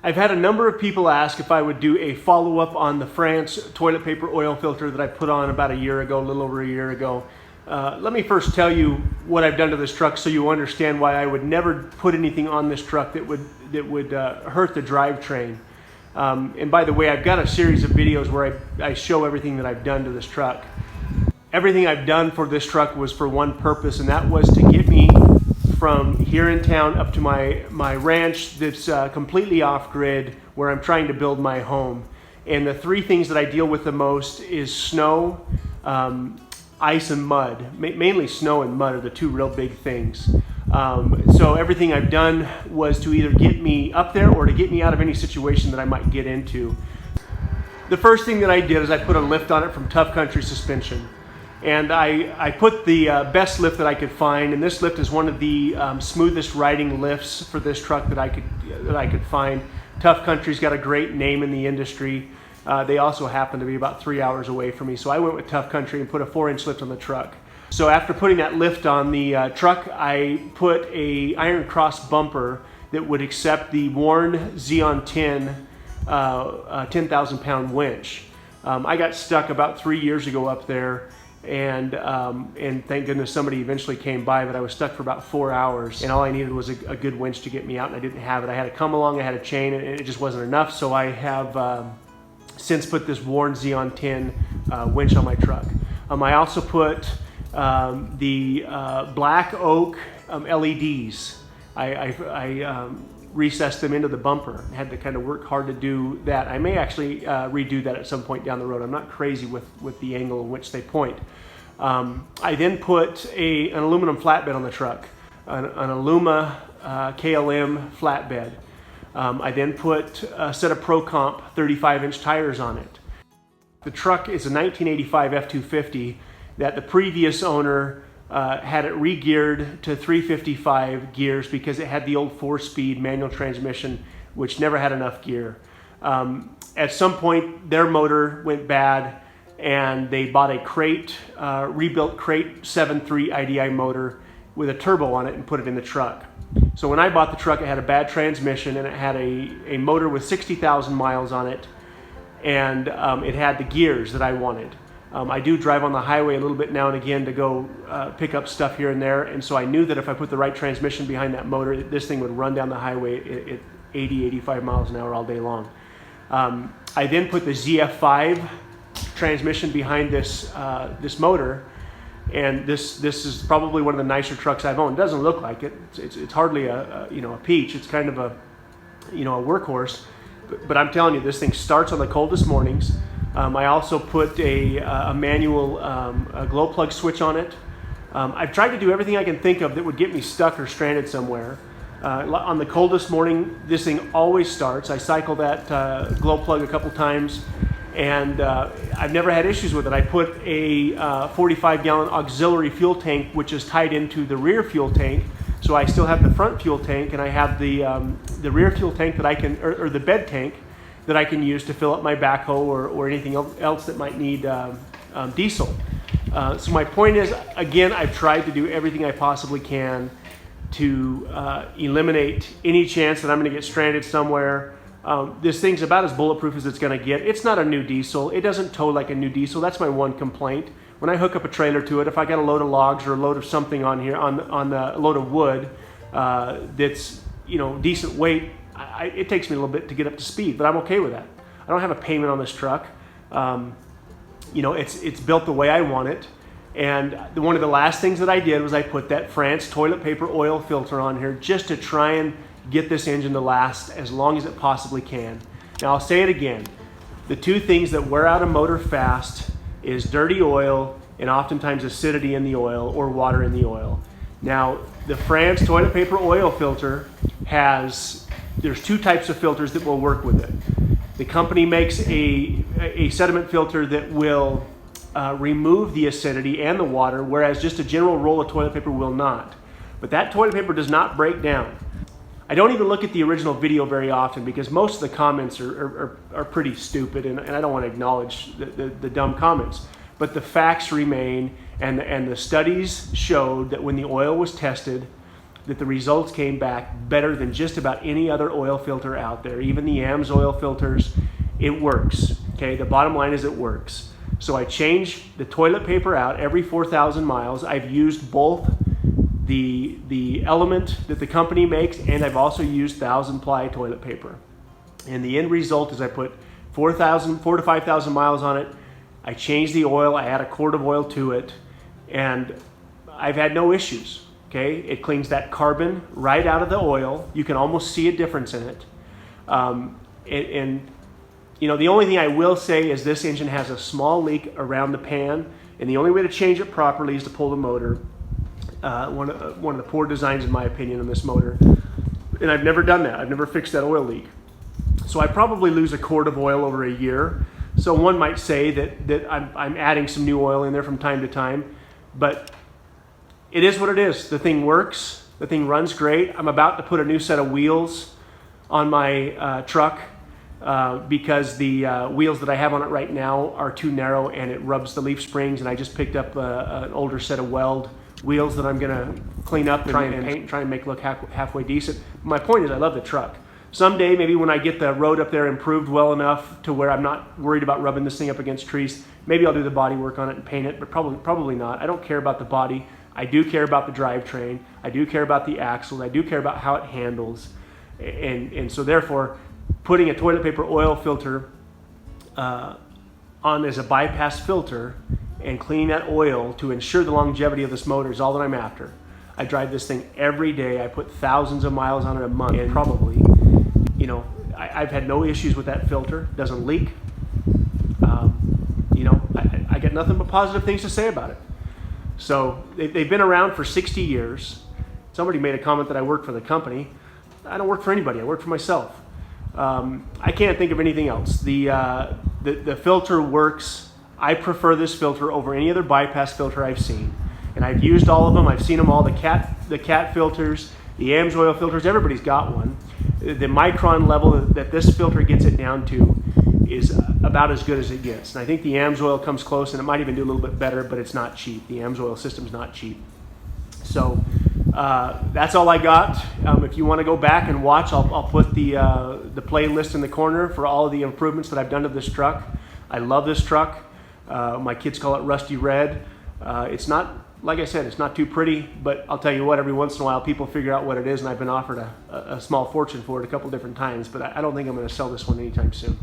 I've had a number of people ask if I would do a follow-up on the France toilet paper oil filter that I put on about a year ago, a little over a year ago. Let me first tell you what I've done to this truck so you understand why I would never put anything on this truck that would hurt the drivetrain. And by the way, I've got a series of videos where I show everything that I've done to this truck. Everything I've done for this truck was for one purpose, and that was to get me from here in town up to my ranch that's completely off-grid, where I'm trying to build my home. And the three things that I deal with the most is snow, ice and mud. Mainly snow and mud are the two real big things. So everything I've done was to either get me up there or to get me out of any situation that I might get into. The first thing that I did is I put a lift on it from Tough Country Suspension. And I put the best lift that I could find, and this lift is one of the smoothest riding lifts for this truck that I could find. Tough Country's got a great name in the industry. They also happen to be about 3 hours away from me, so I went with Tough Country and put a 4-inch lift on the truck. So after putting that lift on the truck, I put a iron cross bumper that would accept the Warn Xeon 10 10,000 pound winch. I got stuck about 3 years ago up there, and thank goodness somebody eventually came by, but I was stuck for about 4 hours, and all I needed was a good winch to get me out, and I didn't have it. I had a come along, I had a chain, and it just wasn't enough, so I have since put this Warn Xeon 10 winch on my truck. I also put the black oak LEDs. I recessed them into the bumper. I had to kind of work hard to do that. I may actually redo that at some point down the road. I'm not crazy with the angle in which they point. I then put an aluminum flatbed on the truck, an Aluma KLM flatbed. I then put a set of Pro Comp 35-inch tires on it. The truck is a 1985 F-250 that the previous owner had it re-geared to 355 gears because it had the old 4-speed manual transmission, which never had enough gear. At some point, their motor went bad, and they bought a crate, rebuilt crate 7.3 IDI motor with a turbo on it and put it in the truck. So when I bought the truck, it had a bad transmission, and it had a motor with 60,000 miles on it, and it had the gears that I wanted. I do drive on the highway a little bit now and again to go pick up stuff here and there, and so I knew that if I put the right transmission behind that motor, this thing would run down the highway at 80, 85 miles an hour all day long. I then put the ZF5 transmission behind this motor, and this is probably one of the nicer trucks I've owned. It doesn't look like it. It's hardly a peach. It's kind of a workhorse, but I'm telling you, this thing starts on the coldest mornings. I also put a manual glow plug switch on it. I've tried to do everything I can think of that would get me stuck or stranded somewhere. On the coldest morning, this thing always starts. I cycle that glow plug a couple times, and I've never had issues with it. I put a 45-gallon auxiliary fuel tank, which is tied into the rear fuel tank, so I still have the front fuel tank, and I have the rear fuel tank that I can, or the bed tank, that I can use to fill up my backhoe or anything else that might need diesel. So my point is, again, I've tried to do everything I possibly can to eliminate any chance that I'm going to get stranded somewhere. This thing's about as bulletproof as it's going to get. It's not a new diesel. It doesn't tow like a new diesel. That's my one complaint. When I hook up a trailer to it, if I got a load of logs or a load of something on here, on the load of wood that's decent weight, it takes me a little bit to get up to speed, but I'm okay with that. I don't have a payment on this truck. It's built the way I want it. And one of the last things that I did was I put that France toilet paper oil filter on here just to try and get this engine to last as long as it possibly can. Now I'll say it again. The two things that wear out a motor fast is dirty oil and oftentimes acidity in the oil or water in the oil. Now the France toilet paper oil filter there's two types of filters that will work with it. The company makes a sediment filter that will remove the acidity and the water, whereas just a general roll of toilet paper will not. But that toilet paper does not break down. I don't even look at the original video very often because most of the comments are pretty stupid, and I don't want to acknowledge the dumb comments. But the facts remain, and the studies showed that when the oil was tested, that the results came back better than just about any other oil filter out there. Even the AMS oil filters, it works. Okay, the bottom line is it works. So I change the toilet paper out every 4,000 miles. I've used both the element that the company makes, and I've also used 1,000-ply toilet paper. And the end result is I put 4 to 5,000 miles on it. I change the oil, I add a quart of oil to it, and I've had no issues. Okay, it cleans that carbon right out of the oil. You can almost see a difference in it. And you know, the only thing I will say is this engine has a small leak around the pan, and the only way to change it properly is to pull the motor. One of the poor designs, in my opinion, on this motor. And I've never done that. I've never fixed that oil leak. So I probably lose a quart of oil over a year. So one might say that I'm adding some new oil in there from time to time, but it is what it is. The thing works. The thing runs great. I'm about to put a new set of wheels on my truck because the wheels that I have on it right now are too narrow and it rubs the leaf springs, and I just picked up an older set of weld wheels that I'm going to clean up, try and paint, try and make look halfway decent. My point is I love the truck. Someday, maybe when I get the road up there improved well enough to where I'm not worried about rubbing this thing up against trees, maybe I'll do the body work on it and paint it, but probably not. I don't care about the body. I do care about the drivetrain. I do care about the axles. I do care about how it handles. And so therefore, putting a toilet paper oil filter on as a bypass filter and cleaning that oil to ensure the longevity of this motor is all that I'm after. I drive this thing every day. I put thousands of miles on it a month, and probably, you know, I've had no issues with that filter. It doesn't leak. You know, I get nothing but positive things to say about it. So they've been around for 60 years. Somebody made a comment that I work for the company. I don't work for anybody. I work for myself. I can't think of anything else. The filter works. I prefer this filter over any other bypass filter I've seen, and I've used all of them. I've seen them all. The cat filters, the AMS oil filters. Everybody's got one. The micron level that this filter gets it down to is about as good as it gets. And I think the AMS oil comes close, and it might even do a little bit better, but it's not cheap. The AMS oil system's not cheap. So that's all I got. If you want to go back and watch, I'll put the playlist in the corner for all of the improvements that I've done to this truck. I love this truck. My kids call it Rusty Red. It's not, like I said, it's not too pretty, but I'll tell you what, every once in a while people figure out what it is, and I've been offered a small fortune for it a couple different times, but I don't think I'm going to sell this one anytime soon.